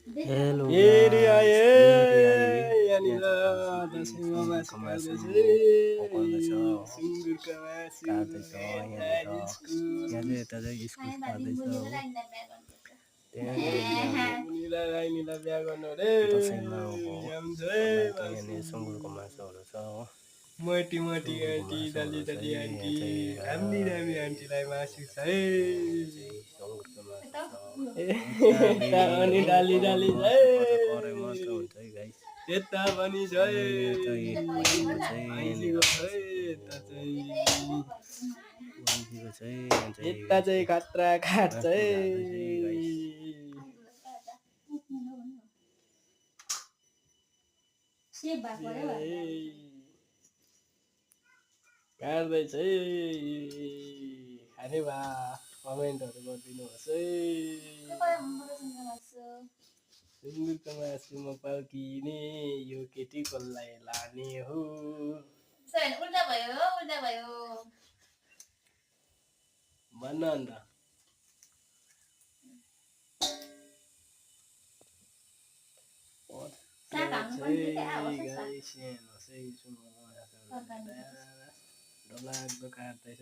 Hello Eri guys, aye Bihari आयो यहाँनिर यहाँ चाहिँ दसैँमा मासु मासु खाँदैछ पकाउँदैछ सुँगुरको मासु काट्दैछ यहाँनिर यहाँ चाहिँ यता चाहिँ इस्कुस काट्दैछ हो त्यहाँ चाहिँ मुनिलाई राइनीलाई बिहा गर्नु रे दसैँमा अब यहाँनिर मासु सुँगुरको मासुहरू छ हो मोटी मोटी सुँगुरको आन्टी डल्ली मासुहरू डल्ली चाहिँ आन्टी यहाँ चाहिँ राम्री राम्री आन्टीलाई मासु छ है यहाँ चाहिँ सुँगुरको मासु छ यता पनि डाली डाली छ है कराई मात्र हुन्छ है गाइस यता पनि छ है यहाँ चाहिँ भाइजीको चाहिँ भाइजीको यहाँनिर छ है यता चाहिँ भाइजीको चाहिँ यहाँ यता चाहिँ खतरा खाट छ है काट्दैछ है खाने भा कमेन्टहरू गरिदिनुहोस् है सुँगुरको मासुमा पल्किने यो केटी कसलाई लाने हो भन्न अन्त डरलाग्दो काट्दैछ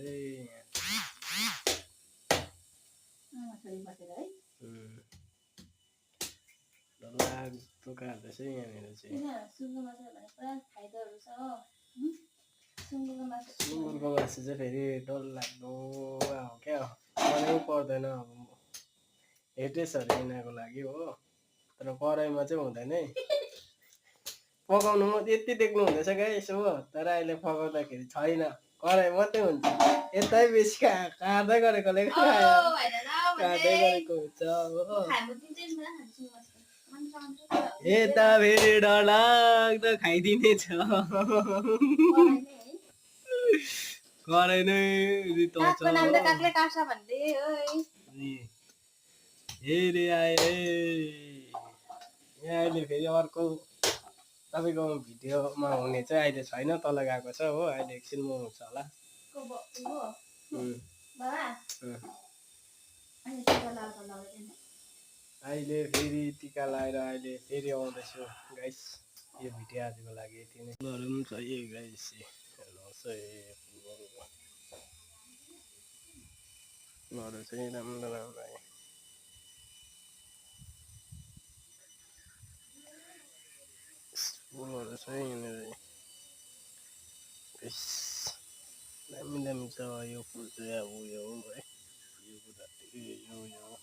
डरलाग्दो काट्दैछ यहाँनिर चाहिँ सुँगुरको मासु चाहिँ फेरि डरलाग्दो हो क्या बनाउनै पर्दैन अब हेटेसहरू यिनीहरूको लागि हो तर कराईमा चाहिँ हुँदैन है पकाउनु म यति देख्नु हुँदैछ गाइस हो तर अहिले पकाउँदाखेरि छैन कराई मात्रै हुन्छ यतै बेसी काट्दै गरेकोले काट्दै गरेको हुन्छ हो यता फेरि डरलाग्दो खाइदिने छ कराई नै रित्ताउँछ हेरे आए यहाँ अहिले फेरि अर्को तपाईँको भिडियोमा हुने चाहिँ अहिले छैन तल गएको छ हो अहिले एकछिनमा हुन्छ होला अहिले फेरि टिका लगाएर अहिले फेरि आउँदैछु गाइस यो भिडियो आजको लागि यति नै फुलहरू पनि छ है गाइस हेर्नुहोस् है फुलहरू चाहिँ राम्रो राम्रो फुलहरू छ यहाँनिर दामी दामी छ यो फुल चाहिँ अब उयो हो है यो